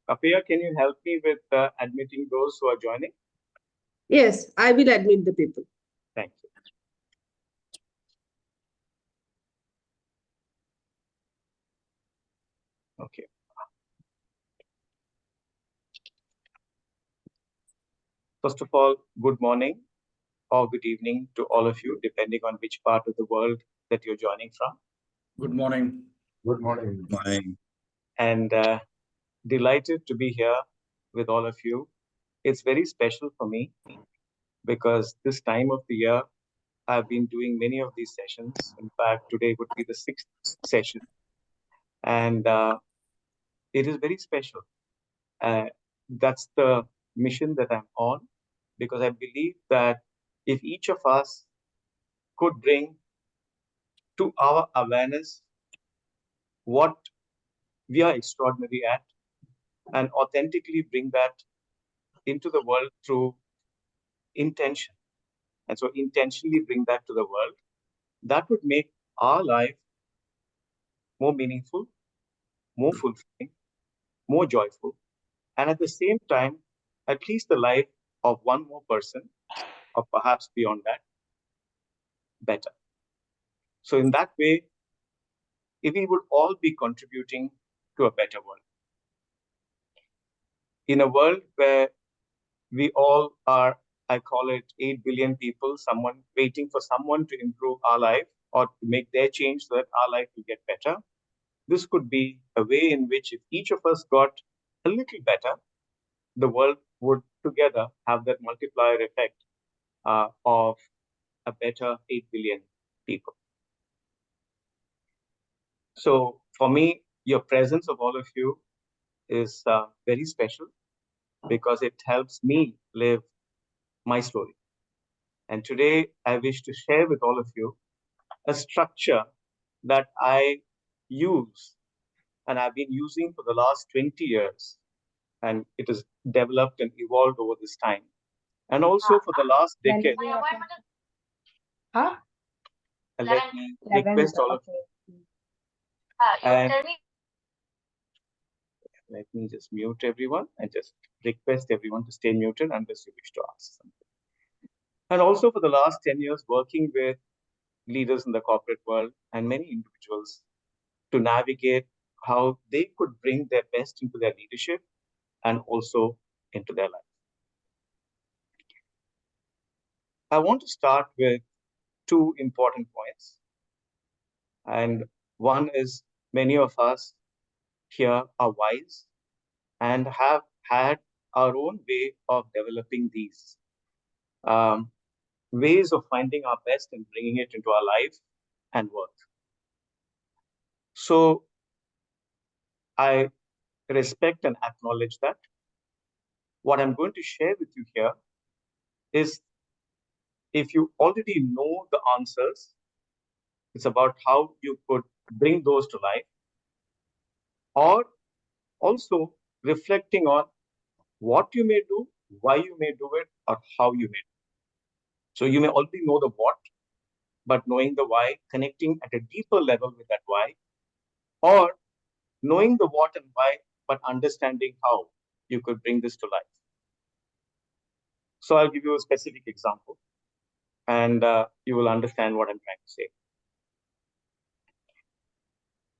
Apiya, can you help me with admitting those who are joining? Yes, I will admit the people. Thank you. Okay. First of all, good morning or good evening to all of you, depending on which part of the world that you're joining from. Good morning. Good morning. Good morning. And delighted to be here with all of you. It's very special for me because this time of the year, I've been doing many of these sessions. In fact, today would be the sixth session. And it is very special. That's the mission that I'm on, because I believe that if each of us could bring to our awareness what we are extraordinary at and authentically bring that into the world through intention. And so intentionally bring that to the world, that would make our life more meaningful, more fulfilling, more joyful, and at the same time, at least the life of one more person, or perhaps beyond that, better. So in that way, if we would all be contributing to a better world. In a world where we all are, I call it 8 billion people, someone waiting for someone to improve our life or to make their change so that our life will get better. This could be a way in which if each of us got a little better, the world would together have that multiplier effect of a better 8 billion people. So for me, your presence of all of you is very special because it helps me live my story. And today I wish to share with all of you a structure that I use and I've been using for the last 20 years. And it has developed and evolved over this time. And also for the last decade. Huh? Let me request all of you. And let me just mute everyone and just request everyone to stay muted unless you wish to ask something. And also for the last 10 years, working with leaders in the corporate world and many individuals to navigate how they could bring their best into their leadership and also into their life. I want to start with two important points. And one is many of us here are wise and have had our own way of developing these ways of finding our best and bringing it into our life and work. So I respect and acknowledge that. What I'm going to share with you here is if you already know the answers, it's about how you could bring those to life, or also reflecting on what you may do, why you may do it, or how you may do it. So you may already know the what, but knowing the why, connecting at a deeper level with that why, or knowing the what and why, but understanding how you could bring this to life. So I'll give you a specific example, and you will understand what I'm trying to say.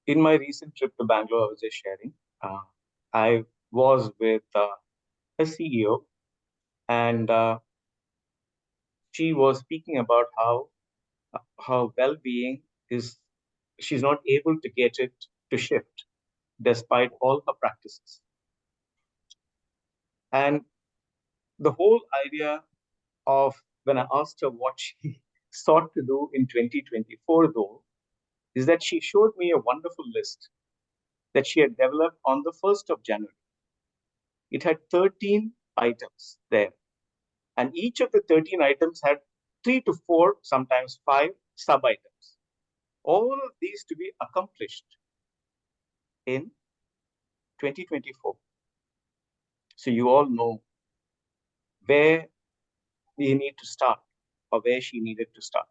In my recent trip to Bangalore, I was just sharing, I was with a CEO, and she was speaking about how her well-being is, she's not able to get it to shift despite all her practices. And the whole idea of when I asked her what she sought to do in 2024, though, is that she showed me a wonderful list that she had developed on the 1st of January. It had 13 items there. And each of the 13 items had 3 to 4, sometimes 5 sub-items. All of these to be accomplished in 2024. So you all know where we need to start or where she needed to start.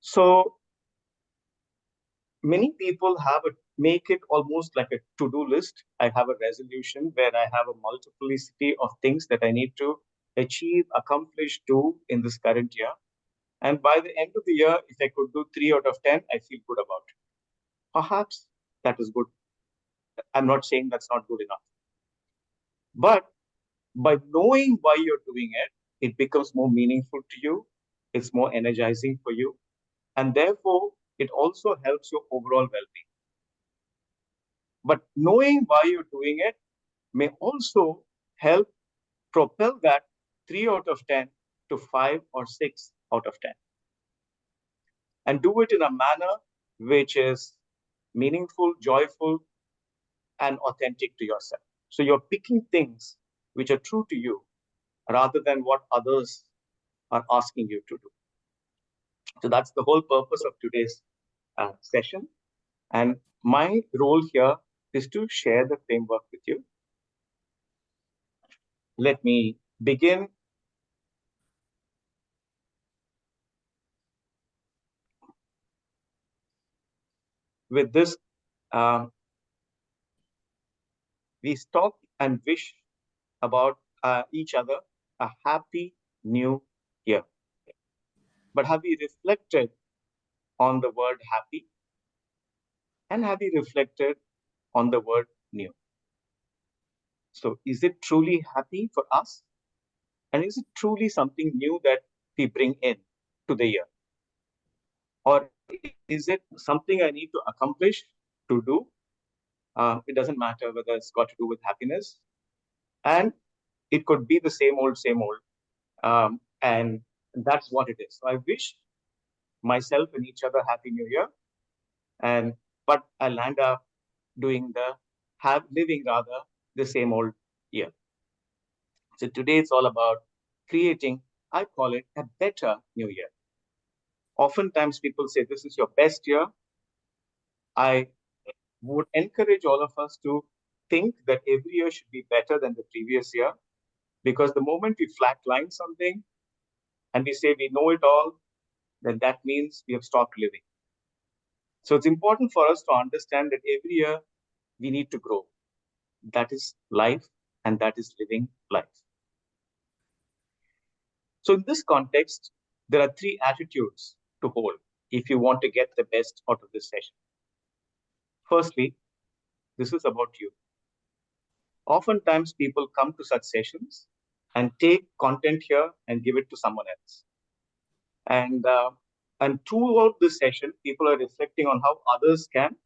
So many people have a make it almost like a to-do list. I have a resolution where I have a multiplicity of things that I need to achieve, accomplish, do in this current year. And by the end of the year, if I could do 3 out of 10, I feel good about it. Perhaps that is good. I'm not saying that's not good enough. But by knowing why you're doing it, it becomes more meaningful to you. It's more energizing for you. And therefore, it also helps your overall well being. But knowing why you're doing it may also help propel that 3 out of 10 to 5 or 6 out of 10. And do it in a manner which is meaningful, joyful, and authentic to yourself. So you're picking things which are true to you rather than what others are asking you to do. So that's the whole purpose of today's session. And my role here is to share the framework with you. Let me begin with this. Um, we talk and wish about each other a happy new year. But have we reflected on the word happy? And have we reflected on the word new? So, is it truly happy for us? And is it truly something new that we bring in to the year? Or is it something I need to accomplish to do? It doesn't matter whether it's got to do with happiness. And it could be the same old, same old. And that's what it is. So I wish myself and each other happy new year. And but I'll end up doing living rather the same old year. So today it's all about creating, I call it a better new year. Oftentimes people say this is your best year. I would encourage all of us to think that every year should be better than the previous year, because the moment we flatline something and we say we know it all, then that means we have stopped living. So it's important for us to understand that every year we need to grow. That is life, and that is living life. So in this context, there are three attitudes to hold if you want to get the best out of this session. Firstly, this is about you. Oftentimes, people come to such sessions and take content here and give it to someone else. And throughout this session, people are reflecting on how others can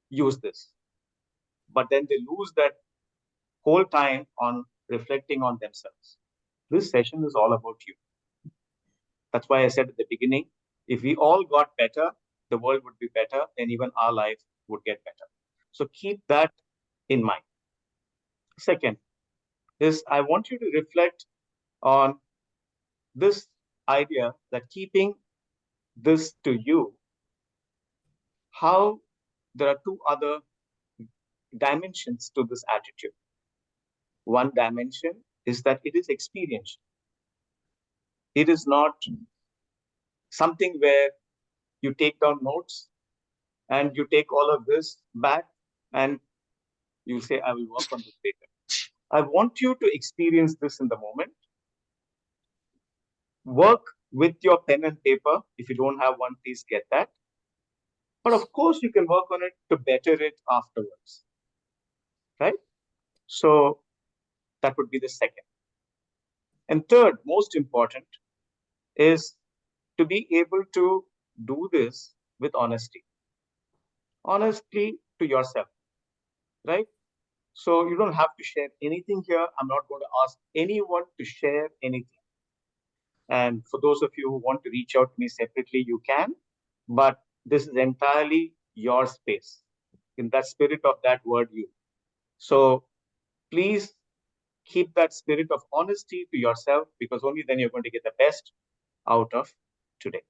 use this. But then they lose that whole time on reflecting on themselves. This session is all about you. That's why I said at the beginning, if we all got better, the world would be better, and even our life would get better. So keep that in mind. Second is I want you to reflect on this idea that keeping this to you, how there are two other dimensions to this attitude. One dimension is that it is experiential. It is not something where you take down notes and you take all of this back and you say, I will work on this later. I want you to experience this in the moment. Work with your pen and paper. If you don't have one, please get that. But of course, you can work on it to better it afterwards, right? So that would be the second. And third, most important, is to be able to do this with honesty. Honestly to yourself, right? So you don't have to share anything here. I'm not going to ask anyone to share anything. And for those of you who want to reach out to me separately, you can. But this is entirely your space in that spirit of that word, you. So please keep that spirit of honesty to yourself, because only then you're going to get the best out of today.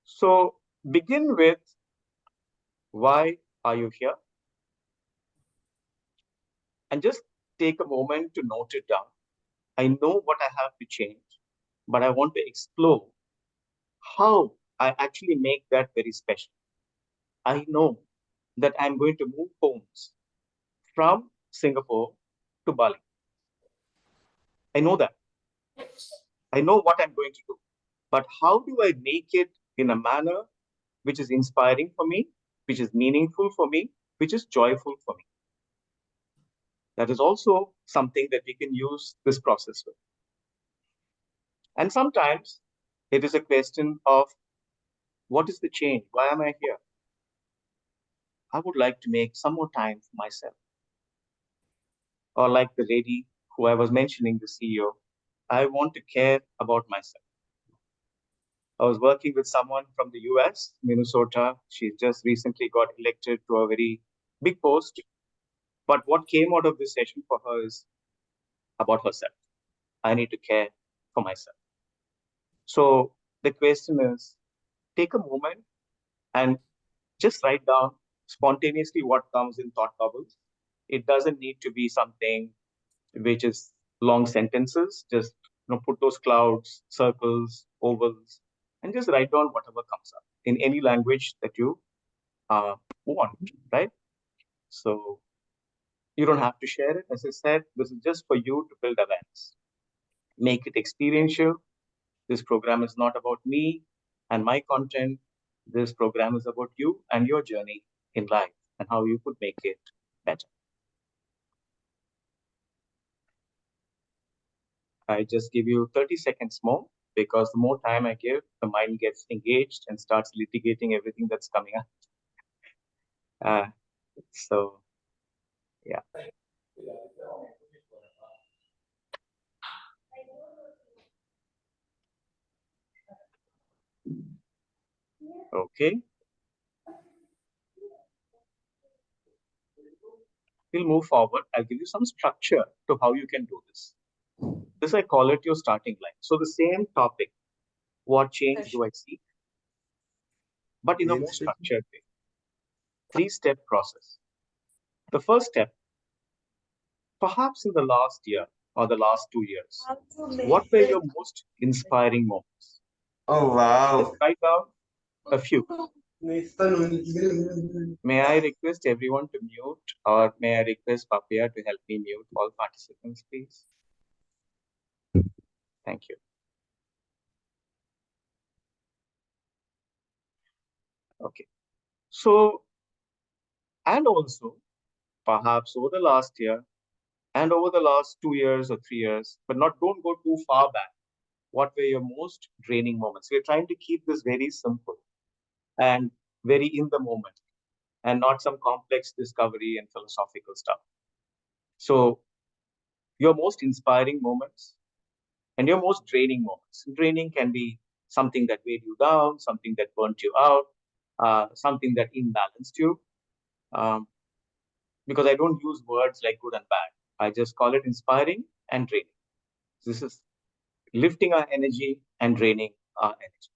So begin with, why are you here? And just take a moment to note it down. I know what I have to change, but I want to explore how I actually make that very special. I know that I'm going to move homes from Singapore to Bali. I know that. I know what I'm going to do. But how do I make it in a manner which is inspiring for me, which is meaningful for me, which is joyful for me? That is also something that we can use this process with. And sometimes it is a question of what is the change? Why am I here? I would like to make some more time for myself. Or like the lady who I was mentioning, the CEO, I want to care about myself. I was working with someone from the US, Minnesota. She just recently got elected to a very big post. But what came out of this session for her is about herself. I need to care for myself. So the question is take a moment and just write down spontaneously what comes in thought bubbles. It doesn't need to be something which is long sentences. Just put those clouds, circles, ovals, and just write down whatever comes up in any language that you uh, want, right? So you don't have to share it. As I said, this is just for you to build awareness. Make it experiential. This program is not about me and my content. This program is about you and your journey in life and how you could make it better. I just give you 30 seconds more because the more time I give, the mind gets engaged and starts litigating everything that's coming up. Uh, so, yeah. Okay. We'll move forward. I'll give you some structure to how you can do this. This I call it your starting line. So, the same topic, what change do I see? But in a more structured way. Three-step process. The first step, perhaps in the last year or the last 2 years, what were your most inspiring moments? Oh Just wow. write down a few. May I request everyone to mute, or may I request Papia to help me mute all participants, please? Thank you. Okay. So, and also, perhaps over the last year and over the last 2 years or 3 years, but not don't go too far back. What were your most draining moments? We're trying to keep this very simple and very in the moment and not some complex discovery and philosophical stuff. So, your most inspiring moments and your most draining moments. Draining can be something that weighed you down, something that burnt you out, something that imbalanced you. Um, because I don't use words like good and bad. I just call it inspiring and draining. This is lifting our energy and draining our energy.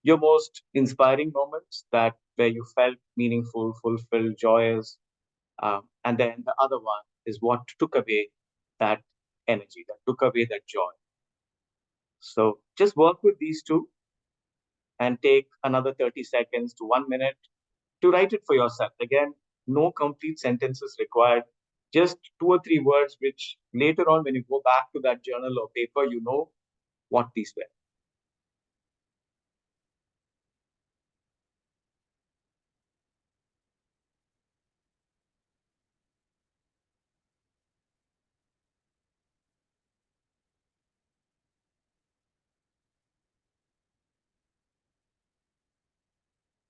Your most inspiring moments that where you felt meaningful, fulfilled, joyous, and then the other one is what took away that energy, that took away that joy. So just work with these two and take another 30 seconds to 1 minute to write it for yourself. Again, no complete sentences required, just 2 or 3 words, which later on, when you go back to that journal or paper, you know what these were.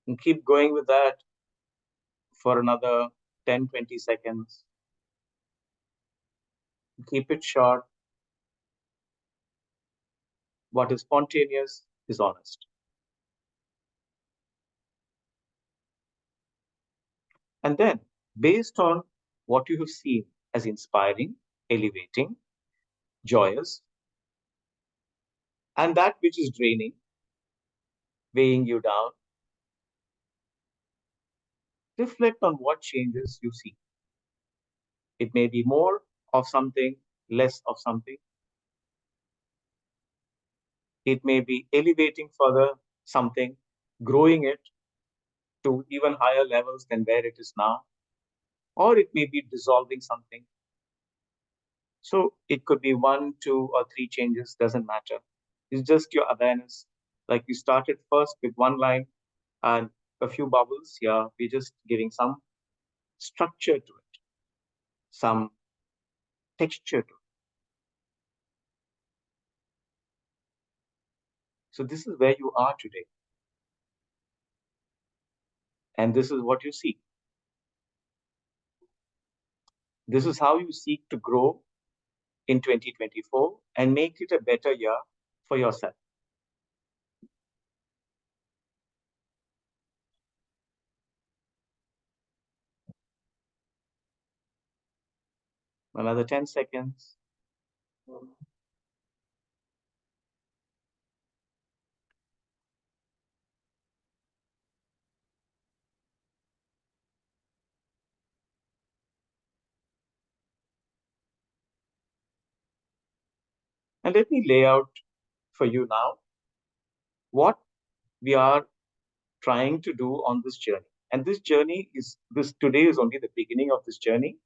And keep going with that for another 10, 20 seconds. Keep it short. What is spontaneous is honest. And then, based on what you have seen as inspiring, elevating, joyous, and that which is draining, weighing you down, reflect on what changes you see. It may be more of something, less of something. It may be elevating further something, growing it, to even higher levels than where it is now, or it may be dissolving something. So it could be one, two, or three changes, doesn't matter. It's just your awareness. Like we started first with one line and a few bubbles. Here, we're just giving some structure to it, some texture to it. So this is where you are today. And this is what you see. This is how you seek to grow in 2024 and make it a better year for yourself. Another 10 seconds. And let me lay out for you now what we are trying to do on this journey. And this journey is this today is only the beginning of this journey.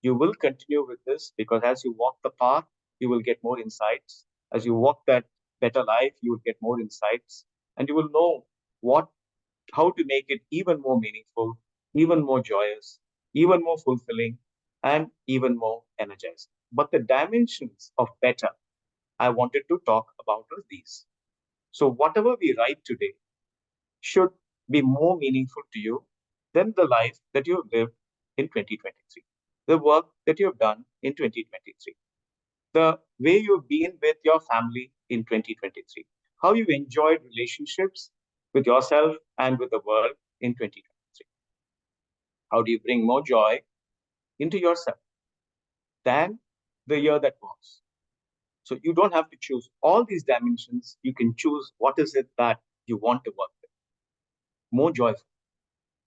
You will continue with this because as you walk the path, you will get more insights. As you walk that better life, you will get more insights and you will know what how to make it even more meaningful, even more joyous, even more fulfilling, and even more energizing. But the dimensions of better I wanted to talk about are these. So, whatever we write today should be more meaningful to you than the life that you have lived in 2023, the work that you have done in 2023, the way you've been with your family in 2023, how you enjoyed relationships with yourself and with the world in 2023. How do you bring more joy into yourself than the year that was? So you don't have to choose all these dimensions. You can choose what is it that you want to work with. More joyful.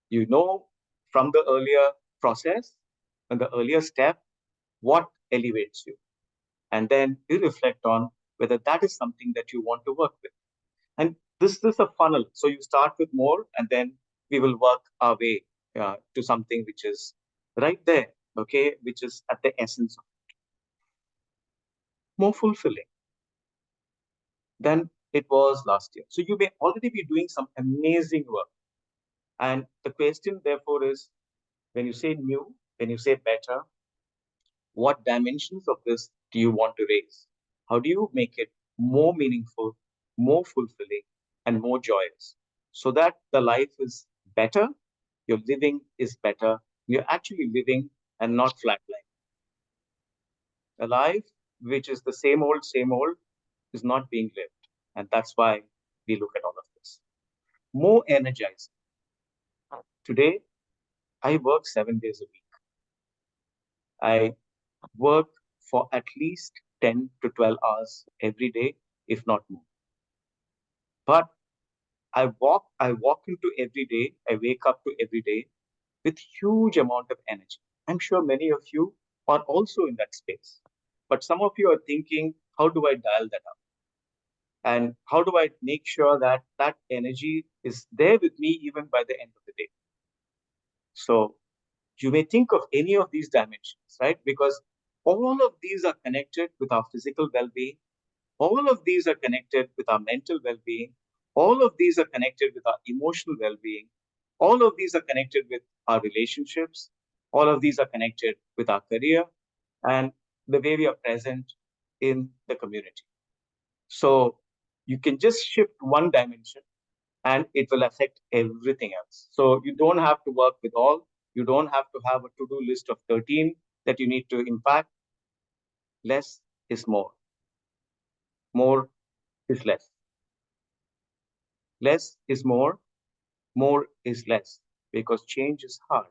You know from the earlier process and the earlier step what elevates you. And then you reflect on whether that is something that you want to work with. And this is a funnel. So you start with more, and then we will work our way to something which is right there, okay, which is at the essence of more fulfilling than it was last year. So you may already be doing some amazing work. And the question, therefore, is when you say new, when you say better, what dimensions of this do you want to raise? How do you make it more meaningful, more fulfilling, and more joyous so that the life is better, your living is better, you're actually living and not flatline. A life which is the same old, is not being lived. And that's why we look at all of this. More energized. Today, I work 7 days a week. I work for at least 10 to 12 hours every day, if not more. But I walk into every day, I wake up to every day with huge amount of energy. I'm sure many of you are also in that space. But some of you are thinking, how do I dial that up? And how do I make sure that that energy is there with me even by the end of the day? So you may think of any of these dimensions, right? Because all of these are connected with our physical well-being. All of these are connected with our mental well-being. All of these are connected with our emotional well-being. All of these are connected with our relationships. All of these are connected with our career and the way we are present in the community. So you can just shift one dimension and it will affect everything else. So you don't have to work with all. You don't have to have a to-do list of 13 that you need to impact. Less is more. More is less. Less is more is less because change is hard.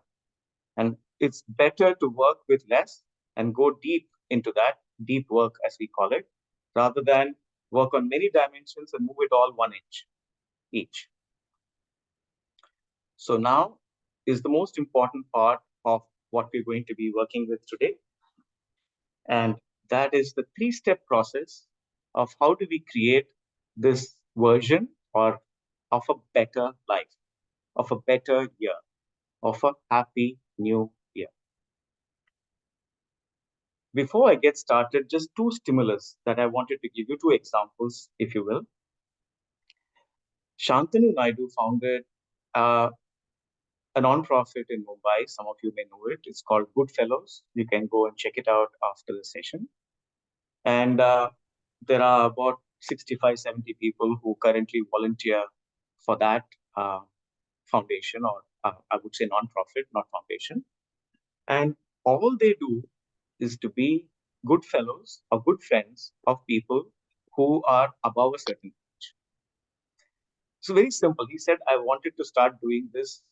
And it's better to work with less and go deep into that, deep work as we call it, rather than work on many dimensions and move it all 1 inch each. So now is the most important part of what we're going to be working with today. And that is the three-step process of how do we create this version or of a better life. of a better year, of a happy new year. Before I get started, just two stimulus that I wanted to give you, two examples, if you will. Shantanu Naidu founded uh, a non-profit in Mumbai. Some of you may know it. It's called Goodfellows. You can go and check it out after the session. And there are about 65, 70 people who currently volunteer for that uh, foundation, or I would say non-profit, not foundation. And all they do is to be good fellows or good friends of people who are above a certain age. So very simple. He said, I wanted to start doing this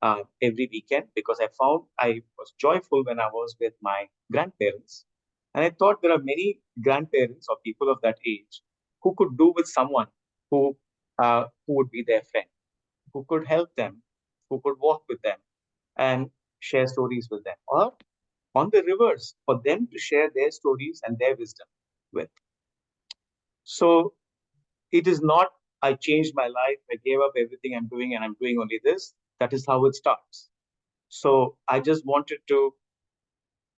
every weekend because I found I was joyful when I was with my grandparents. And I thought there are many grandparents or people of that age who could do with someone who would be their friend, who could help them, who could walk with them and share stories with them. Or on the reverse, for them to share their stories and their wisdom with. So it is not, I changed my life, I gave up everything I'm doing, and I'm doing only this. That is how it starts. So I just wanted to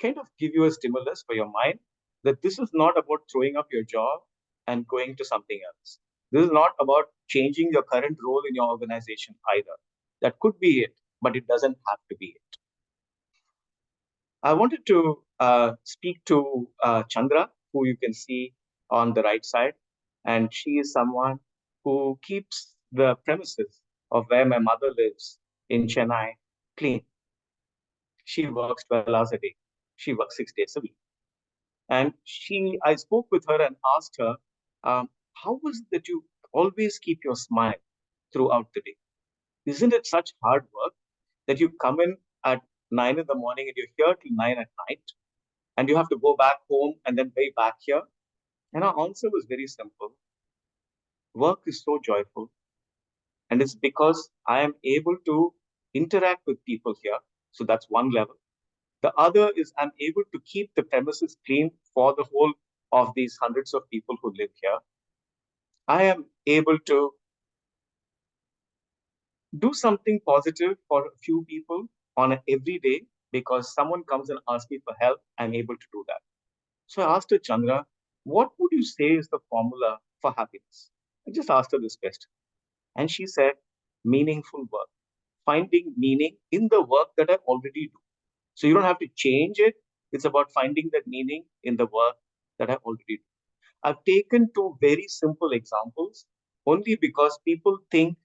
kind of give you a stimulus for your mind that this is not about throwing up your job and going to something else. This is not about changing your current role in your organization either. That could be it, but it doesn't have to be it. I wanted to speak to Chandra, who you can see on the right side. And she is someone who keeps the premises of where my mother lives in Chennai clean. She works 12 hours a day. She works 6 days a week. And I spoke with her and asked her, how was it that you always keep your smile throughout the day? Isn't it such hard work that you come in at 9 in the morning and you're here till 9 at night, and you have to go back home and then way back here? And our answer was very simple. Work is so joyful, and it's because I am able to interact with people here. So that's one level. The other is I'm able to keep the premises clean for the whole of these hundreds of people who live here. I am able to do something positive for a few people on every day because someone comes and asks me for help. I'm able to do that. So I asked her, Chandra, what would you say is the formula for happiness? I just asked her this question. And she said, meaningful work, finding meaning in the work that I already do. So you don't have to change it. It's about finding that meaning in the work that I already do. I've taken two very simple examples only because people think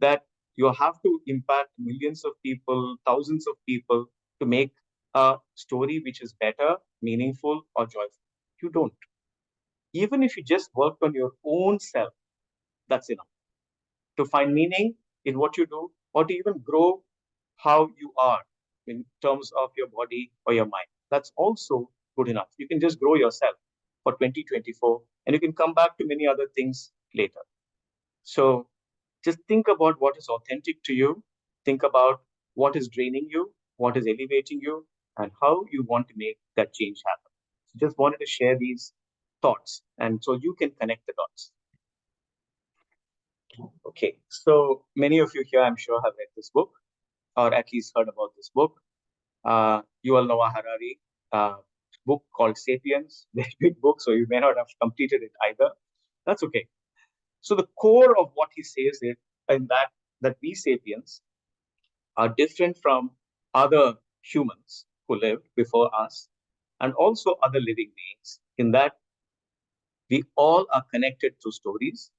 that you have to impact millions of people, thousands of people to make a story which is better, meaningful, or joyful. You don't. Even if you just work on your own self, that's enough to find meaning in what you do or to even grow how you are in terms of your body or your mind. That's also good enough. You can just grow yourself for 2024 and you can come back to many other things later. So just think about what is authentic to you. Think about what is draining you, what is elevating you, and how you want to make that change happen. So just wanted to share these thoughts and so you can connect the dots. Okay, so many of you here, I'm sure, have read this book or at least heard about this book. You all know Harari book called Sapiens, very big book, so you may not have completed it either. That's okay. So the core of what he says is in that we sapiens are different from other humans who lived before us and also other living beings in that we all are connected through stories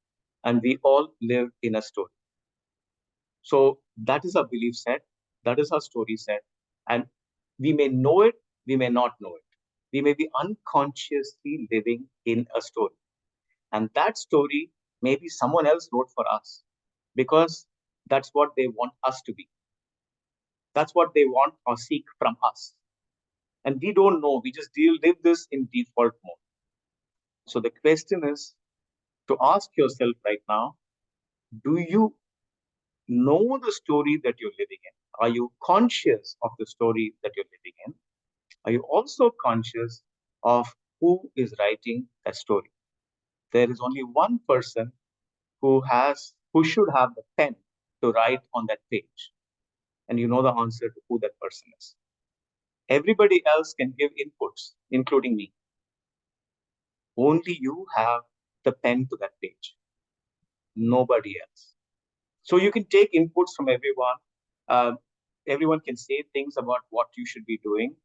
and we all live in a story. So that is our belief set, that is our story set, and we may know it, we may not know it. We may be unconsciously living in a story. And that story maybe someone else wrote for us because that's what they want us to be. That's what they want or seek from us. And we don't know, we just live this in default mode. So the question is to ask yourself right now, do you know the story that you're living in? Are you conscious of the story that you're living in? Are you also conscious of who is writing that story? There is only one person who should have the pen to write on that page, and you know the answer to who that person is. Everybody else can give inputs, including me. Only you have the pen to that page, nobody else. So you can take inputs from everyone. Um, Everyone can say things about what you should be doing,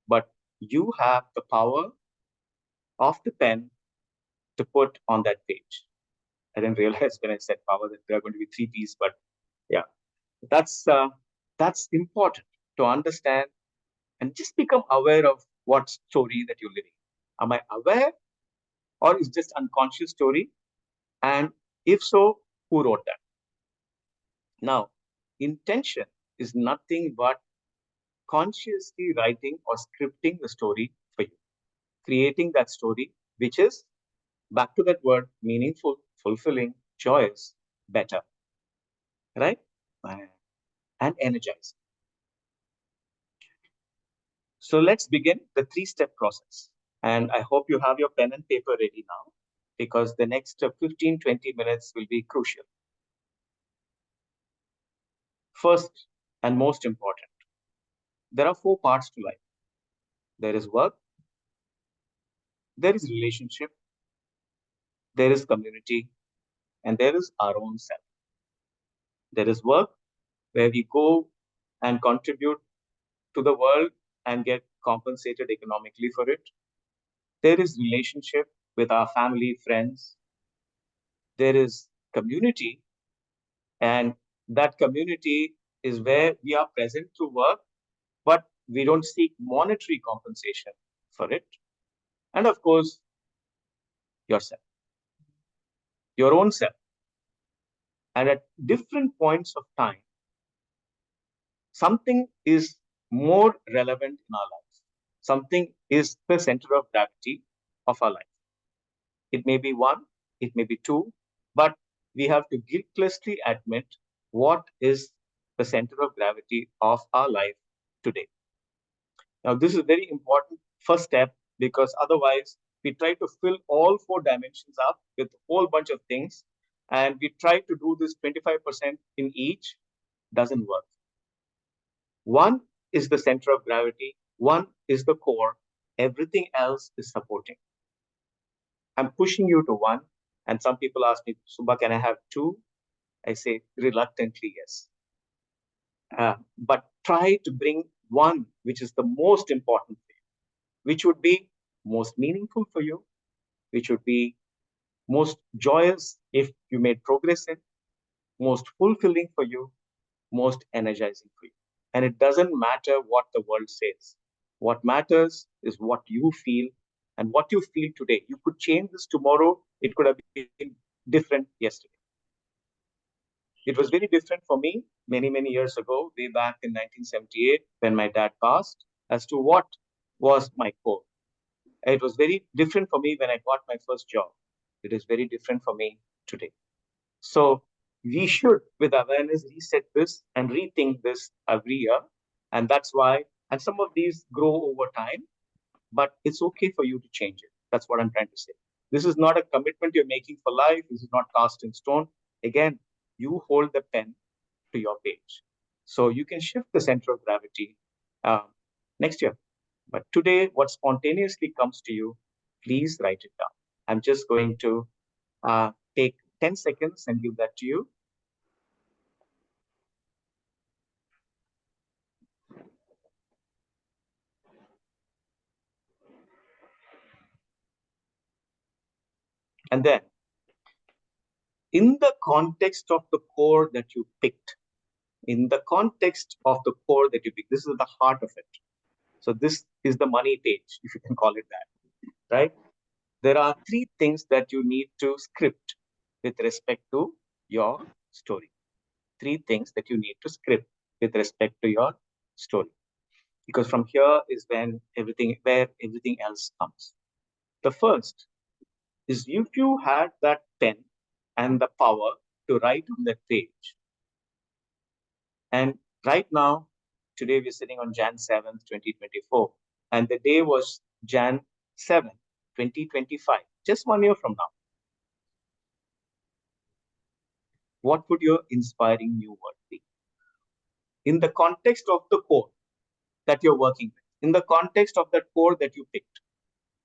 but you have the power of the pen to put on that page. I didn't realize when I said power that there are going to be three P's, but yeah, that's uh, that's important to understand and just become aware of what story that you're living. Am I aware, or is just unconscious story? And if so, who wrote that? Now, intention is nothing but consciously writing or scripting the story for you, creating that story, which is back to that word meaningful, fulfilling, joyous, better, right? And energizing. So let's begin the three-step process. And I hope you have your pen and paper ready now because the next 15, 20 minutes will be crucial. First and most important, there are four parts to life. There is work, there is relationship, there is community, and there is our own self. There is work where we go and contribute to the world and get compensated economically for it. There is relationship with our family, friends. There is community, and that community is where we are present through work, but we don't seek monetary compensation for it. And of course, yourself, your own self. And at different points of time, something is more relevant in our lives. Something is the center of gravity of our life. It may be one, it may be two, but we have to guiltlessly admit what is the center of gravity of our life today. Now, this is a very important first step because otherwise we try to fill all four dimensions up with a whole bunch of things and we try to do this 25% in each, doesn't work. One is the center of gravity, one is the core, everything else is supporting. I'm pushing you to one, and some people ask me, Subba, can I have two? I say reluctantly, yes. But try to bring one, which is the most important thing, which would be most meaningful for you, which would be most joyous if you made progress in, most fulfilling for you, most energizing for you. And it doesn't matter what the world says. What matters is what you feel and what you feel today. You could change this tomorrow. It could have been different yesterday. It was very different for me many years ago, way back in 1978 when my dad passed, as to what was my core. It was very different for me when I got my first job. It is very different for me today. So we should, with awareness, reset this and rethink this every year. And that's why, and some of these grow over time, but it's okay for you to change it. That's what I'm trying to say. This is not a commitment you're making for life. This is not cast in stone. Again, you hold the pen to your page. So you can shift the center of gravity uh, next year. But today, what spontaneously comes to you, please write it down. I'm just going to take 10 seconds and give that to you. And then, in the context of the core that you picked, in the context of the core that you picked, this is the heart of it. So, this is the money page, if you can call it that, right? There are three things that you need to script with respect to your story. Three things that you need to script with respect to your story. Because from here is where everything else comes. The first is if you had that pen and the power to write on that page. And right now, today we're sitting on Jan 7th, 2024, and the day was Jan 7th, 2025, just 1 year from now. what would your inspiring new world be? In the context of the core that you're working with, in the context of that core that you picked,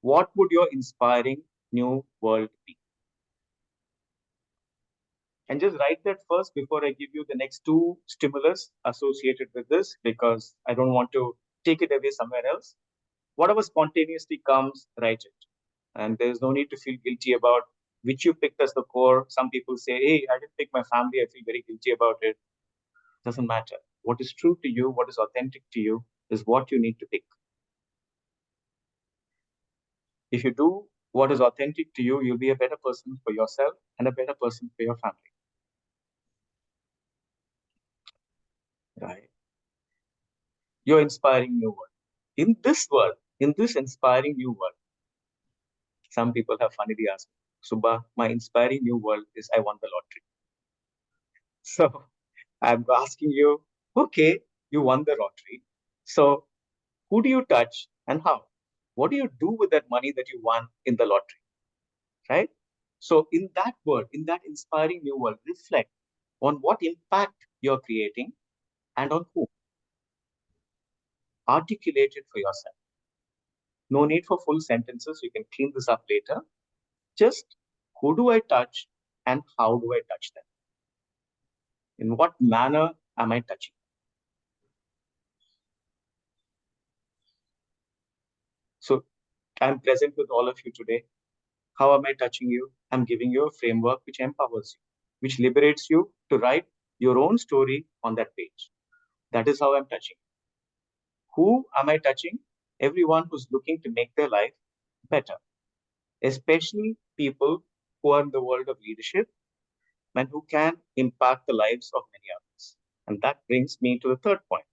what would your inspiring new world be? And just write that first before I give you the next two stimulus associated with this, because I don't want to take it away somewhere else. Whatever spontaneously comes, write it. And there's no need to feel guilty about which you picked as the core. Some people say, hey, I didn't pick my family. I feel very guilty about it. Doesn't matter. What is true to you, what is authentic to you, is what you need to pick. If you do what is authentic to you, you'll be a better person for yourself and a better person for your family. Right? You're inspiring new world. In this world, in this inspiring new world, some people have funnily asked, Subba, my inspiring new world is I won the lottery. So I'm asking you, okay, you won the lottery. So who do you touch and how? What do you do with that money that you won in the lottery? Right? So in that world, in that inspiring new world, reflect on what impact you're creating and on whom. Articulate it for yourself. No need for full sentences. You can clean this up later. Just who do I touch and how do I touch them? In what manner am I touching? So I'm present with all of you today. How am I touching you? I'm giving you a framework which empowers you, which liberates you to write your own story on that page. That is how I'm touching. Who am I touching? Everyone who's looking to make their life better, especially people who are in the world of leadership and who can impact the lives of many others. And that brings me to the third point.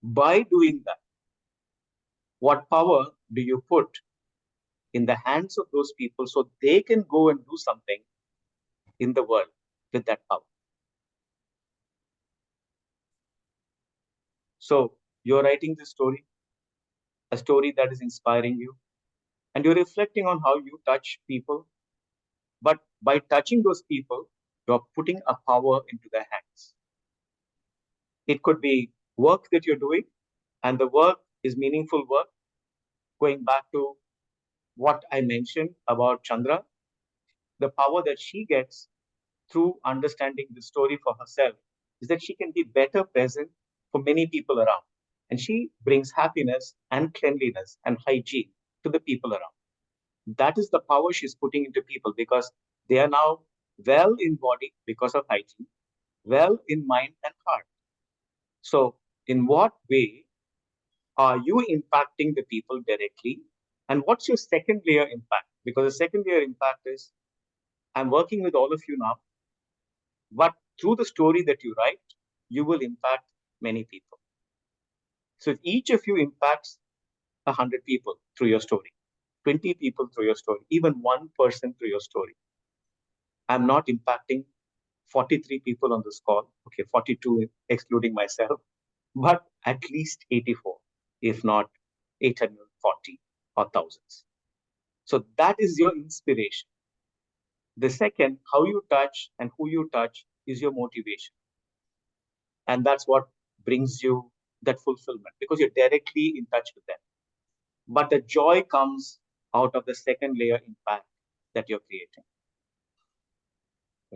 By doing that, what power do you put in the hands of those people so they can go and do something in the world with that power? So you're writing this story, a story that is inspiring you, and you're reflecting on how you touch people. But by touching those people, you're putting a power into their hands. It could be work that you're doing, and the work is meaningful work. Going back to what I mentioned about Chandra, the power that she gets through understanding the story for herself is that she can be better present for many people around. And she brings happiness and cleanliness and hygiene to the people around. That is the power she's putting into people because they are now well in body because of hygiene, well in mind and heart. So, in what way are you impacting the people directly? And what's your second layer impact? Because the second layer impact is I'm working with all of you now, but through the story that you write, you will impact many people. So if each of you impacts 100 people through your story, 20 people through your story, even one person through your story, I'm not impacting 43 people on this call, okay, 42 excluding myself, but at least 84, if not 840 or thousands. So that is your inspiration. The second, how you touch and who you touch is your motivation. And that's what brings you that fulfillment because you're directly in touch with them. But the joy comes out of the second layer impact that you're creating,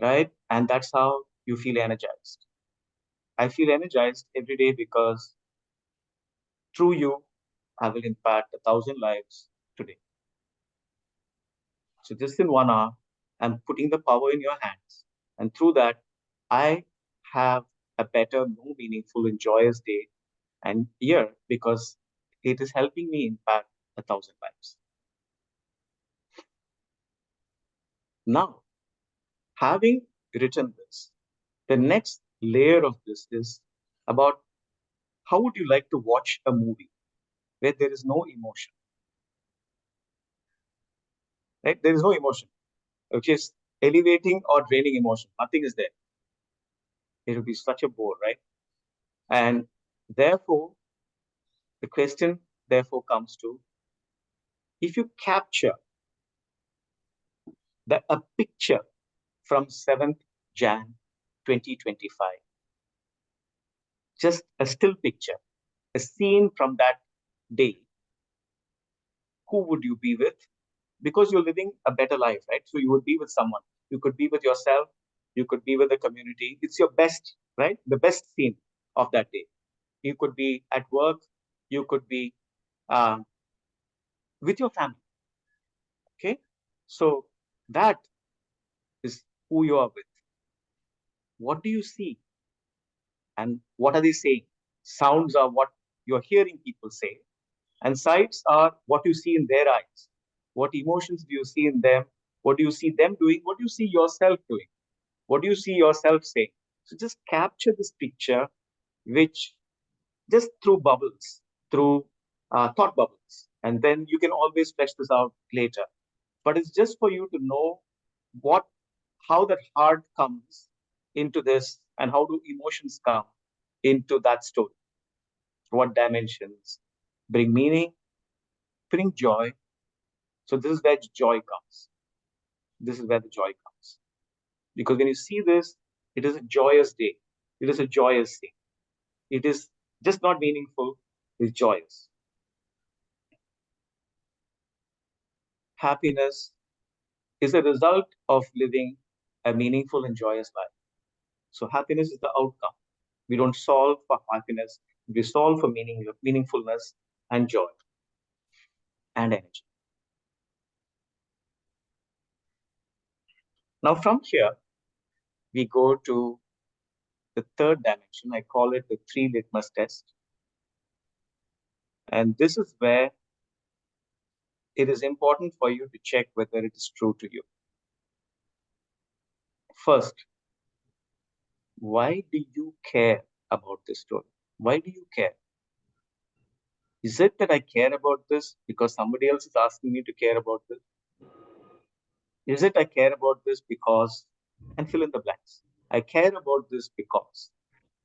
right? And that's how you feel energized. I feel energized every day because through you, I will impact 1,000 lives today. So just in 1 hour, I'm putting the power in your hands. And through that, I have a better, more meaningful and joyous day and year because it is helping me impact 1,000 lives. Now, having written this, the next layer of this is about how would you like to watch a movie where there is no emotion, right? There is no emotion, which is elevating or draining emotion. Nothing is there. It would be such a bore, right? And therefore, the question therefore comes to if you capture a picture from 7th Jan 2025. Just a still picture, a scene from that day. Who would you be with? Because you're living a better life, right? So you would be with someone. You could be with yourself. You could be with the community. It's your best, right? The best scene of that day. You could be at work. You could be um, with your family. Okay. So that is who you are with. What do you see? And what are they saying? Sounds are what you're hearing people say, and sights are what you see in their eyes. What emotions do you see in them? What do you see them doing? What do you see yourself doing? What do you see yourself saying? So just capture this picture, which just through bubbles, through thought bubbles, and then you can always flesh this out later. But it's just for you to know what, how that heart comes into this, and how do emotions come into that story. What dimensions bring meaning, bring joy. So this is where joy comes. This is where the joy comes. Because when you see this, it is a joyous day. It is a joyous thing. It is just not meaningful, it's joyous. Happiness is a result of living a meaningful and joyous life. So happiness is the outcome. We don't solve for happiness, we solve for meaningfulness and joy and energy. Now from here, we go to the third dimension. I call it the three litmus test. And this is where it is important for you to check whether it is true to you. First, why do you care about this story? Why do you care? Is it that I care about this because somebody else is asking me to care about this? Is it I care about this because, and fill in the blanks. I care about this because.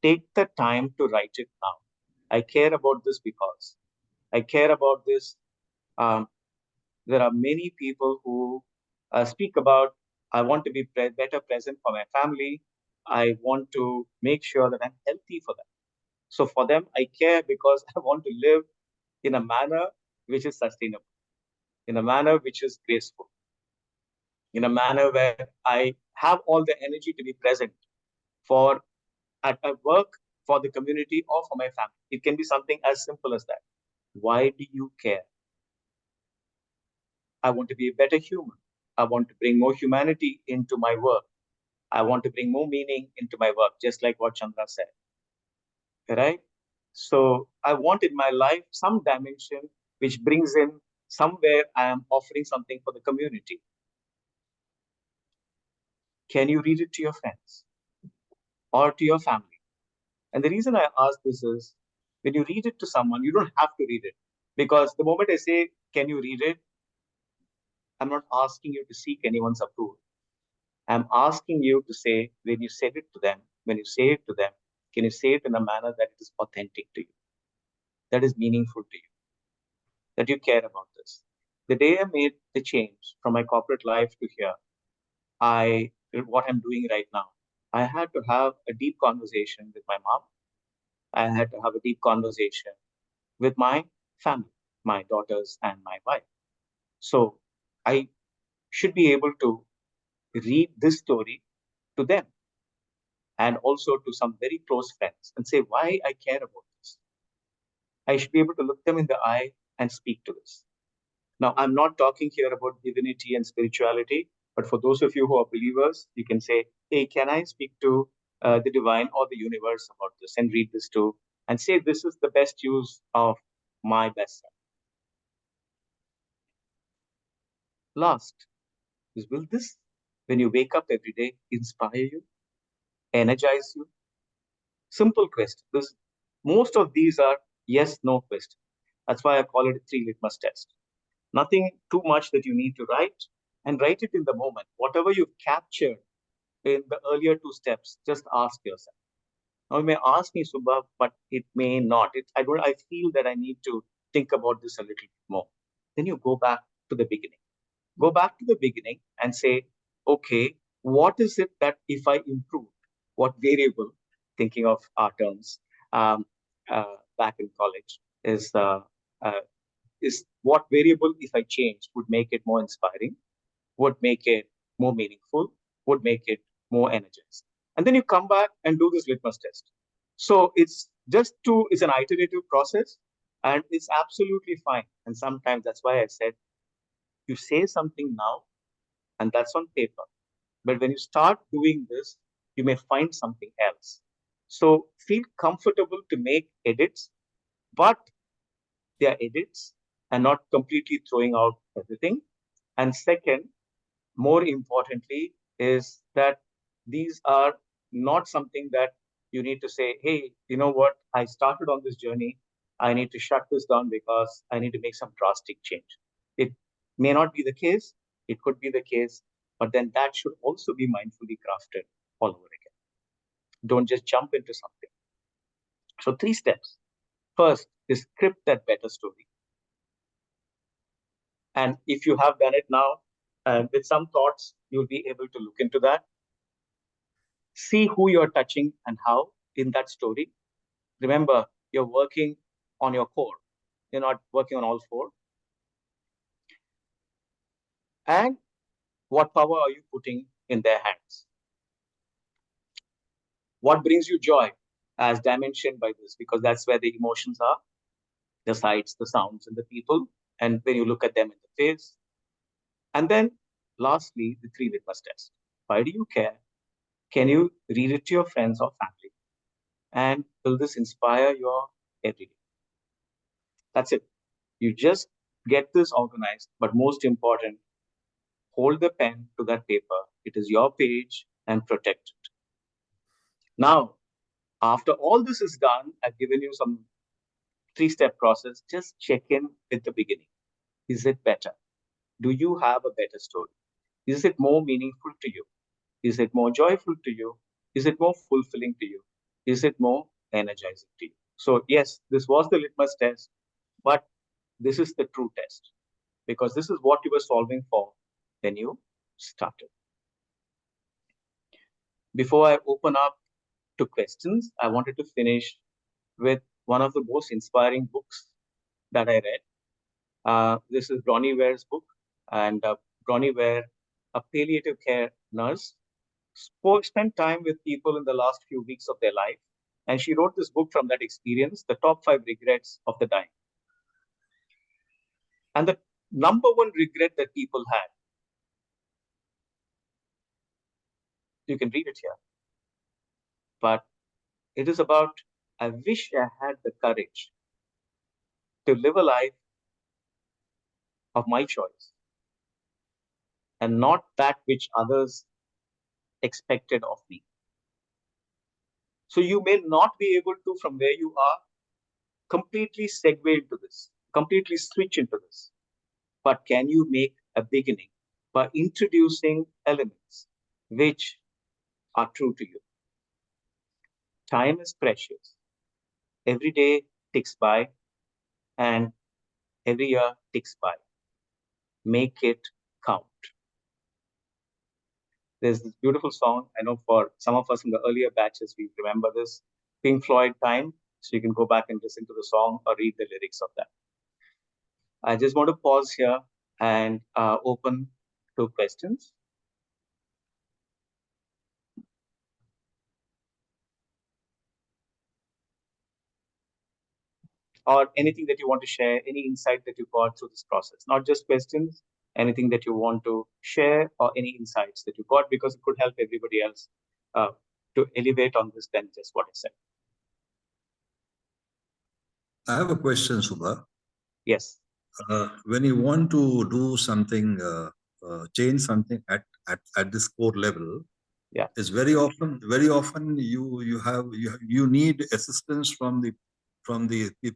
Take the time to write it now. I care about this because. I care about this. Um, there are many people who speak about, I want to be better present for my family. I want to make sure that I'm healthy for them. So for them, I care because I want to live in a manner which is sustainable, in a manner which is graceful, in a manner where I have all the energy to be present for at my work, for the community, or for my family. It can be something as simple as that. Why do you care? I want to be a better human. I want to bring more humanity into my work. I want to bring more meaning into my work, just like what Chandra said. Right? So I want in my life some dimension which brings in somewhere I am offering something for the community. Can you read it to your friends or to your family? And the reason I ask this is when you read it to someone, you don't have to read it. Because the moment I say, can you read it? I'm not asking you to seek anyone's approval. I'm asking you to say, when you said it to them, when you say it to them, can you say it in a manner that is authentic to you, that is meaningful to you, that you care about this? The day I made the change from my corporate life to here, I what I'm doing right now, I had to have a deep conversation with my mom. I had to have a deep conversation with my family, my daughters and my wife. So I should be able to read this story to them and also to some very close friends and say why I care about this. I should be able to look them in the eye and speak to this. Now, I'm not talking here about divinity and spirituality, but for those of you who are believers, you can say, hey, can I speak to the divine or the universe about this and read this too and say this is the best use of my best self. Last is, will this, when you wake up every day, inspire you, energize you? Simple question. Most of these are yes, no question. That's why I call it a three litmus test. Nothing too much that you need to write, and write it in the moment. Whatever you've captured in the earlier two steps, just ask yourself. Now you may ask me, Subha, but it may not. I feel that I need to think about this a little bit more. Then you go back to the beginning. Go back to the beginning and say, okay, what is it that if I improve, what variable, thinking of our terms um, back in college, uh, is what variable, if I change, would make it more inspiring, would make it more meaningful, would make it more energized. And then you come back and do this litmus test. So it's an iterative process and it's absolutely fine. And sometimes that's why I said you say something now and that's on paper. But when you start doing this, you may find something else. So feel comfortable to make edits, but they are edits and not completely throwing out everything. And second, more importantly, is that these are not something that you need to say, hey, you know what? I started on this journey. I need to shut this down because I need to make some drastic change. It may not be the case. It could be the case, but then that should also be mindfully crafted all over again. Don't just jump into something. So, three steps. First is script that better story. And if you have done it now, with some thoughts, you'll be able to look into that. See who you're touching and how in that story. Remember, you're working on your core. You're not working on all four. And what power are you putting in their hands? What brings you joy as dimensioned by this? Because that's where the emotions are, the sights, the sounds, and the people. And when you look at them in the face. And then lastly, the three litmus test. Why do you care? Can you read it to your friends or family? And will this inspire your everyday? That's it. You just get this organized, but most important, hold the pen to that paper. It is your page and protect it. Now, after all this is done, I've given you some three-step process. Just check in with the beginning. Is it better? Do you have a better story? Is it more meaningful to you? Is it more joyful to you? Is it more fulfilling to you? Is it more energizing to you? So, yes, this was the litmus test, but this is the true test because this is what you were solving for when you started. Before I open up to questions, I wanted to finish with one of the most inspiring books that I read. This is Bronnie Ware's book, and Bronnie Ware, a palliative care nurse, spent time with people in the last few weeks of their life. And she wrote this book from that experience, The Top 5 Regrets of the Dying. And the number one regret that people had, you can read it here, but it is about, I wish I had the courage to live a life of my choice and not that which others expected of me. So you may not be able to, from where you are, completely segue into this, completely switch into this. But can you make a beginning by introducing elements which are true to you? Time is precious. Every day ticks by and every year ticks by. Make it count. There's this beautiful song. I know for some of us in the earlier batches, we remember this Pink Floyd Time. So you can go back and listen to the song or read the lyrics of that. I just want to pause here and open to questions. Or anything that you want to share, any insight that you got through this process, not just questions, anything that you want to share or any insights that you got, because it could help everybody else uh, to elevate on this than just what I said. I have a question, Subha. Yes. When you want to do something, change something at this core level, yeah, it's very often you need assistance from the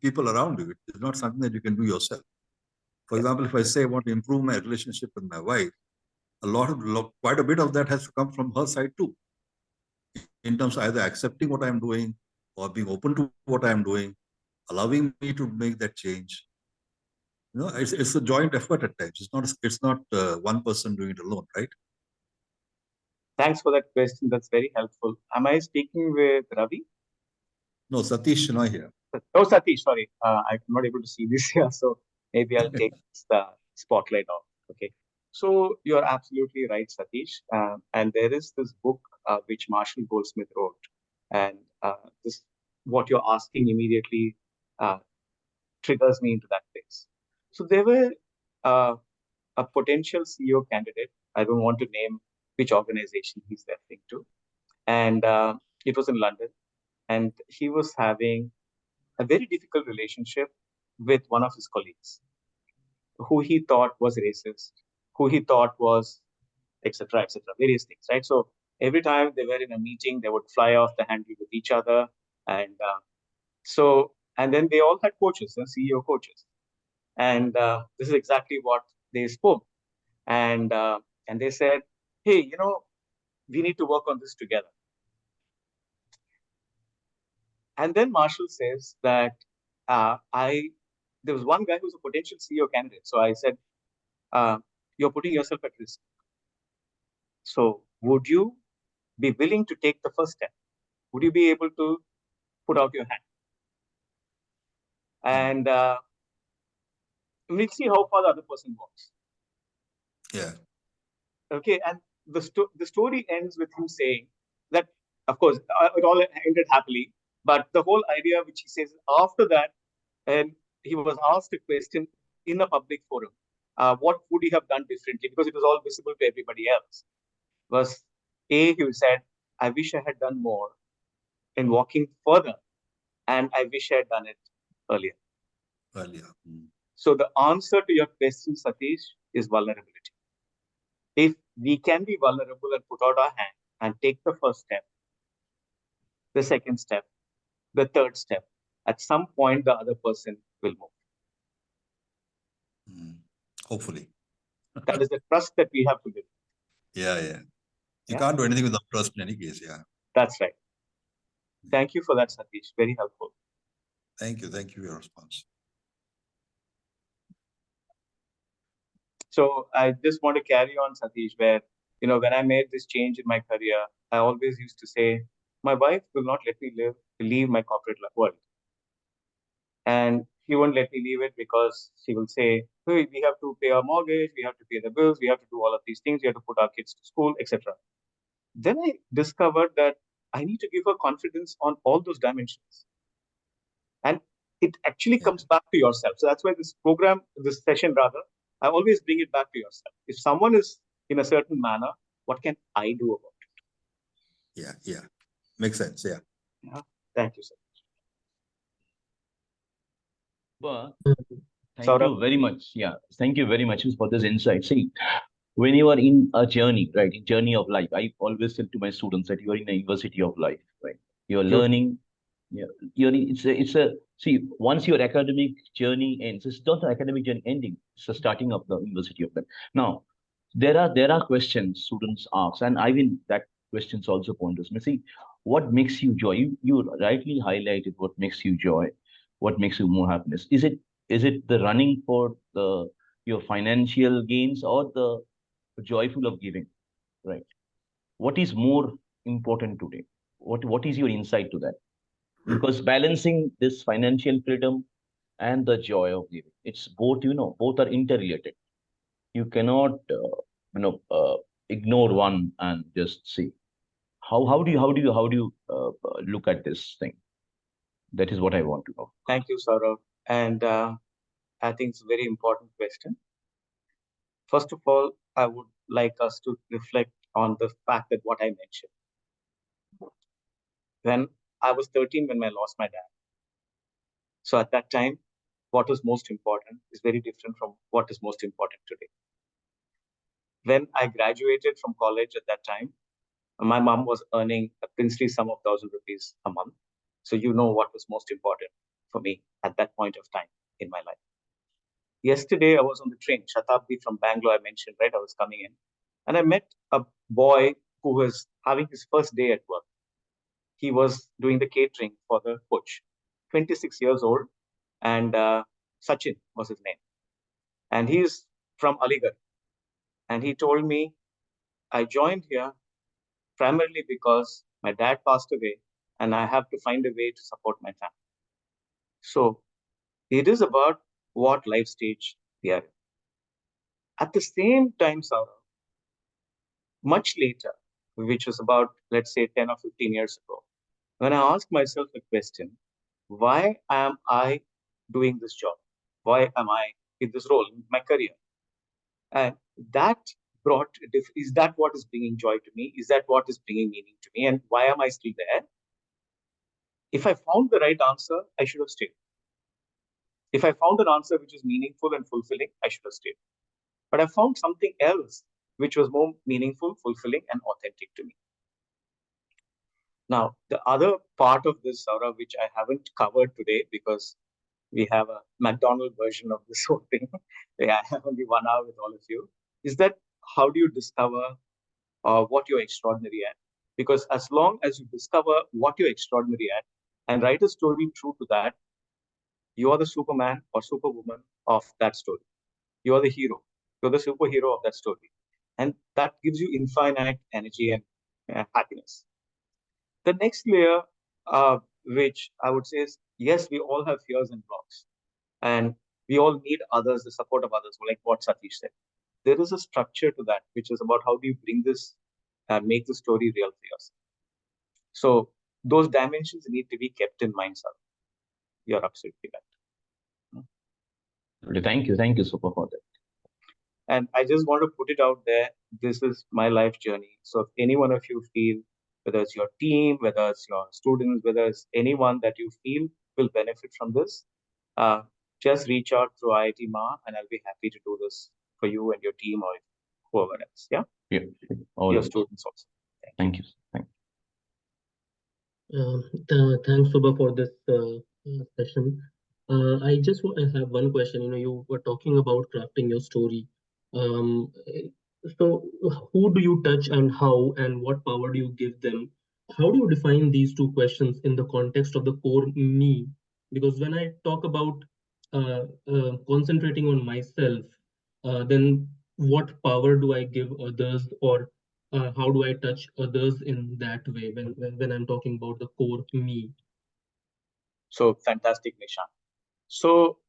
people around you. It's not something that you can do yourself. For example, if I say I want to improve my relationship with my wife, quite a bit of that has to come from her side too, in terms of either accepting what I'm doing or being open to what I'm doing, allowing me to make that change. You know, it's a joint effort at times. It's not one person doing it alone, right? Thanks for that question. That's very helpful. Am I speaking with Ravi? No, Satish Shenoy here. Oh, Satish, sorry. I'm not able to see this here, so maybe I'll take the spotlight off. Okay. So you're absolutely right, Satish. And there is this book which Marshall Goldsmith wrote, and this what you're asking immediately uh, triggers me into that place. So there were uh, a potential CEO candidate. I don't want to name which organization he's referring to, and it was in London, and he was having a very difficult relationship with one of his colleagues, who he thought was racist, who he thought was etc., various things, right? So every time they were in a meeting, they would fly off the handle with each other, and and then they all had coaches, CEO coaches, and this is exactly what they spoke, and and they said, hey, we need to work on this together. And then Marshall says that there was one guy who was a potential CEO candidate. So I said, you're putting yourself at risk. So would you be willing to take the first step? Would you be able to put out your hand? And we'll see how far the other person walks. Yeah. Okay. And the story ends with him saying that, of course, it all ended happily. But the whole idea, which he says after that, and he was asked a question in a public forum, what would he have done differently? Because it was all visible to everybody else. Was A, he said, I wish I had done more in walking further, and I wish I had done it earlier. Earlier. So the answer to your question, Satish, is vulnerability. If we can be vulnerable and put out our hand and take the first step, the second step, the third step, at some point the other person will move. Hopefully. That is the trust that we have to build. Yeah. You can't do anything without trust in any case. Yeah. That's right. Thank you for that, Satish. Very helpful. Thank you. Thank you for your response. So I just want to carry on, Satish, where, when I made this change in my career, I always used to say, my wife will not let me leave my corporate world. And she won't let me leave it because she will say, hey, we have to pay our mortgage, we have to pay the bills, we have to do all of these things, we have to put our kids to school, etc. Then I discovered that I need to give her confidence on all those dimensions. And it actually comes back to yourself. So that's why this session rather, I always bring it back to yourself. If someone is in a certain manner, what can I do about it? Yeah. Makes sense. Yeah. Thank you, sir. But thank you very much. Yeah, thank you very much for this insight. See, when you are in a journey, right, in journey of life, I always tell to my students that you are in a university of life, right? You are learning. Yeah, it's a see. Once your academic journey ends, it's not an academic journey ending. It's the starting of the university of life. Now, there are questions students ask, and I mean that questions also ponders. See, what makes you joy? You rightly highlighted what makes you joy, what makes you more happiness. Is it the running for your financial gains or the joyful of giving, right? What is more important today? What is your insight to that? Because balancing this financial freedom and the joy of giving, it's both, both are interrelated. You cannot ignore one and just see. How do you look at this thing? That is what I want to know. Thank you, Saurav. And I think it's a very important question. First of all, I would like us to reflect on the fact that what I mentioned. When I was 13, when I lost my dad. So at that time, what was most important is very different from what is most important today. When I graduated from college at that time, my mom was earning a princely sum of 1,000 rupees a month. So you know what was most important for me at that point of time in my life. Yesterday, I was on the train, Shatabdi from Bangalore, I mentioned, right? I was coming in. And I met a boy who was having his first day at work. He was doing the catering for the coach, 26 years old. And Sachin was his name. And he's from Aligarh. And he told me, I joined here primarily because my dad passed away and I have to find a way to support my family. So it is about what life stage we are in. At the same time, Saurabh, much later, which was about, let's say, 10 or 15 years ago, when I asked myself a question, why am I doing this job? Why am I in this role, in my career? And that brought, is that what is bringing joy to me? Is that what is bringing meaning to me? And why am I still there? If I found the right answer, I should have stayed. If I found an answer which is meaningful and fulfilling, I should have stayed. But I found something else which was more meaningful, fulfilling, and authentic to me. Now, the other part of this, Saurabh, which I haven't covered today because we have a McDonald's version of this whole thing, I have only 1 hour with all of you, is that how do you discover what you're extraordinary at? Because as long as you discover what you're extraordinary at and write a story true to that, you are the Superman or Superwoman of that story. You are the hero. You're the superhero of that story. And that gives you infinite energy and happiness. The next layer, which I would say is, yes, we all have fears and blocks. And we all need others, the support of others, like what Satish said. There is a structure to that, which is about how do you bring this and make the story real for yourself. So those dimensions need to be kept in mind, sir. You're absolutely right. Thank you, Subba, for that. And I just want to put it out there. This is my life journey. So if any one of you feel, whether it's your team, whether it's your students, whether it's anyone that you feel will benefit from this, just reach out through IIT Ma, and I'll be happy to do this for you and your team or whoever else. Yeah. Yeah. All Your right. students also. Thank you. Thank Thanks, Subba, for this session. I just have one question. You were talking about crafting your story. So, who do you touch and how, and what power do you give them? How do you define these two questions in the context of the core me? Because when I talk about concentrating on myself, then what power do I give others, or how do I touch others in that way when I'm talking about the core me? So fantastic, Nishan. So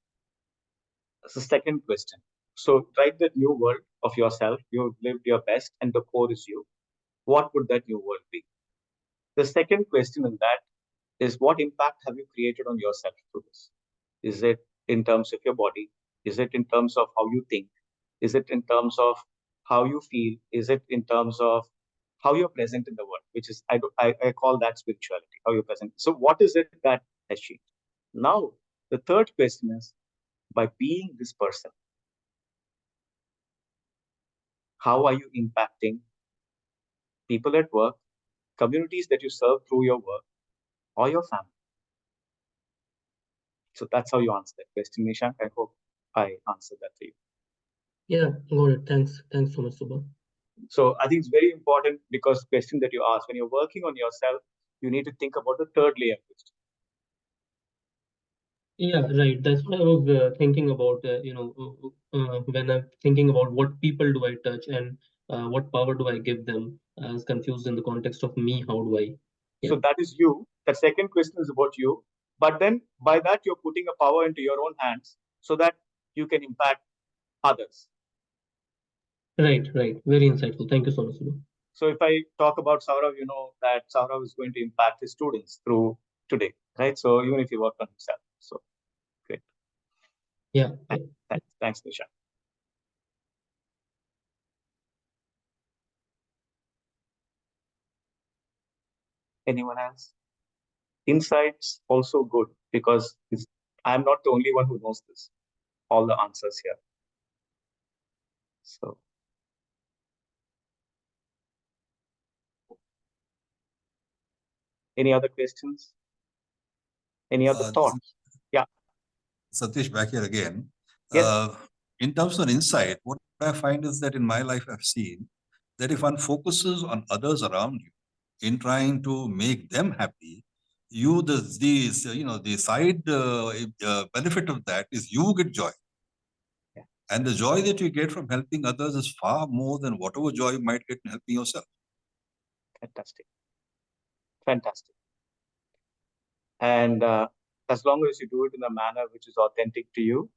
the second question. So write that new world of yourself. You've lived your best, and the core is you. What would that new world be? The second question in that is, what impact have you created on yourself through this? Is it in terms of your body? Is it in terms of how you think? Is it in terms of how you feel? Is it in terms of how you're present in the world? Which is, I call that spirituality, how you're present. So what is it that has changed? Now, the third question is, by being this person, how are you impacting people at work, communities that you serve through your work, or your family? So that's how you answer that question, Nishank. I hope I answered that for you. Yeah, got it. Thanks so much, Subha. So I think it's very important, because the question that you asked, when you're working on yourself, you need to think about the third layer question. Yeah, right. That's what I was thinking about. When I'm thinking about what people do I touch and what power do I give them, I was confused in the context of me. How do I? Yeah. So that is you. The second question is about you. But then by that, you're putting a power into your own hands so that you can impact others. Right. Very insightful. Thank you so much, Subha. So if I talk about Saurav, you know that Saurav is going to impact his students through today, right? So even if he worked on himself. So great. Yeah. Thanks, Nisha. Anyone else? Insights also good, because I'm not the only one who knows this, all the answers here. So any other questions? Any other thoughts? Yeah. Satish, back here again. Yes. In terms of insight, what I find is that in my life, I've seen that if one focuses on others around you in trying to make them happy, the side benefit of that is you get joy. Yeah. And the joy that you get from helping others is far more than whatever joy you might get in helping yourself. Fantastic. Fantastic. And as long as you do it in a manner which is authentic to you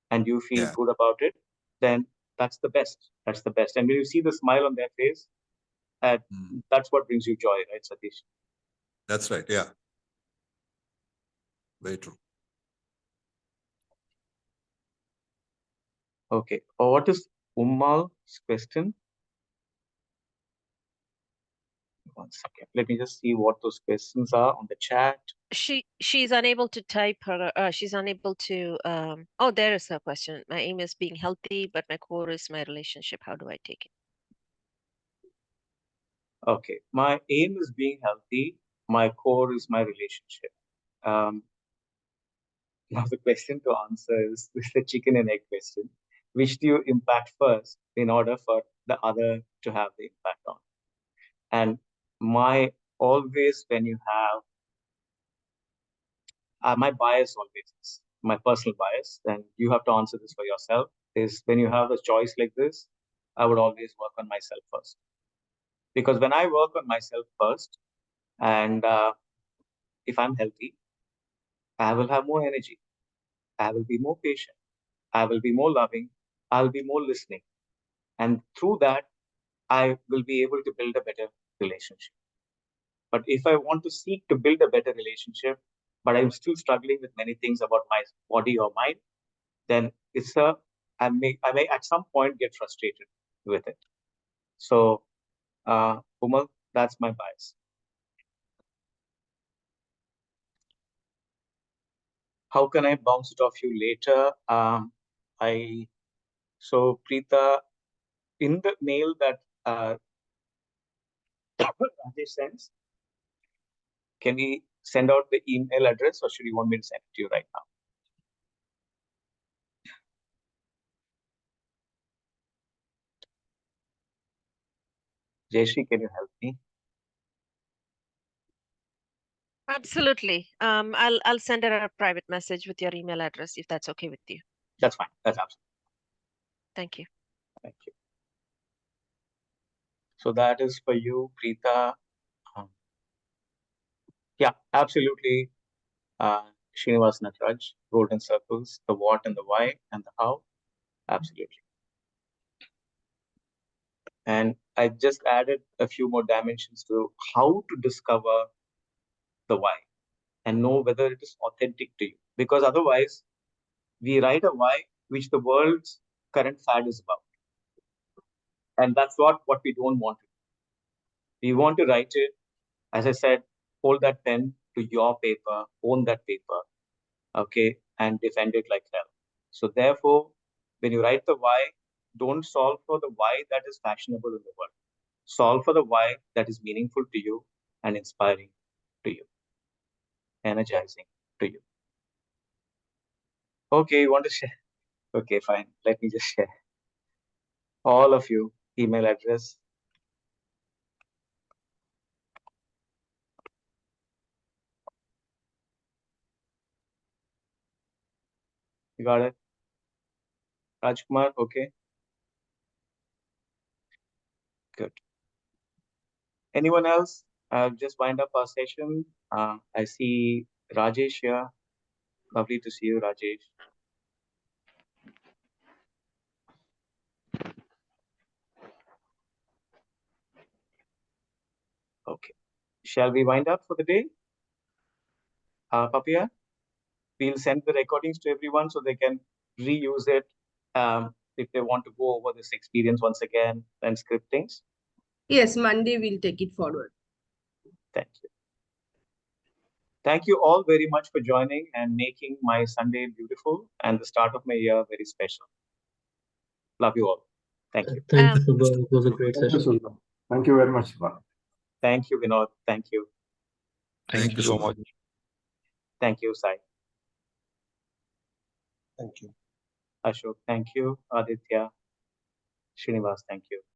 and you feel good about it, then that's the best. That's the best. And when you see the smile on their face, that's what brings you joy, right, Satish? That's right. Yeah. Very true. Okay. What is Ummal's question? One second. Let me just see what those questions are on the chat. She's unable to type her. She's unable to. Oh, there is her question. My aim is being healthy, but my core is my relationship. How do I take it? Okay. My aim is being healthy. My core is my relationship. Now the question to answer is the chicken and egg question. Which do you impact first in order for the other to have the impact on? And my always when you have my bias always is my personal bias, and you have to answer this for yourself, is when you have a choice like this, I would always work on myself first. Because when I work on myself first, and if I'm healthy, I will have more energy. I will be more patient. I will be more loving. I'll be more listening. And through that, I will be able to build a better relationship. But if I want to seek to build a better relationship, but I'm still struggling with many things about my body or mind, then I may at some point get frustrated with it. So, Umal, that's my bias. How can I bounce it off you later? So Preeta, in the mail that Rajesh sends, can we send out the email address, or should you want me to send it to you right now? Jayashree, can you help me? Absolutely. I'll send her a private message with your email address if that's okay with you. That's fine. That's absolutely. Thank you. Thank you. So that is for you, Preeta. Yeah, absolutely. Srinivas Nataraj, golden circles, the what and the why and the how. Absolutely. And I just added a few more dimensions to how to discover the why and know whether it is authentic to you. Because otherwise, we write a why which the world's current fad is about. And that's what we don't want to do. We want to write it, as I said, hold that pen to your paper, own that paper, okay, and defend it like hell. So therefore, when you write the why, don't solve for the why that is fashionable in the world. Solve for the why that is meaningful to you and inspiring to you, energizing to you. Okay, you want to share? Okay, fine. Let me just share. All of you, email address. You got it? Rajkumar, okay. Good. Anyone else? Just wind up our session. I see Rajesh here. Lovely to see you, Rajesh. Okay. Shall we wind up for the day? Papia? We'll send the recordings to everyone so they can reuse it if they want to go over this experience once again and script things. Yes, Monday we'll take it forward. Thank you. Thank you all very much for joining and making my Sunday beautiful and the start of my year very special. Love you all. Thank you. Thank you, Subba. It was a great Thank you, session. Subba. Thank you very much, Subba. Thank you, Vinod. Thank you. Thank you so much. Thank you, Sai. Thank you. Ashok, thank you. Aditya. Srinivas, thank you.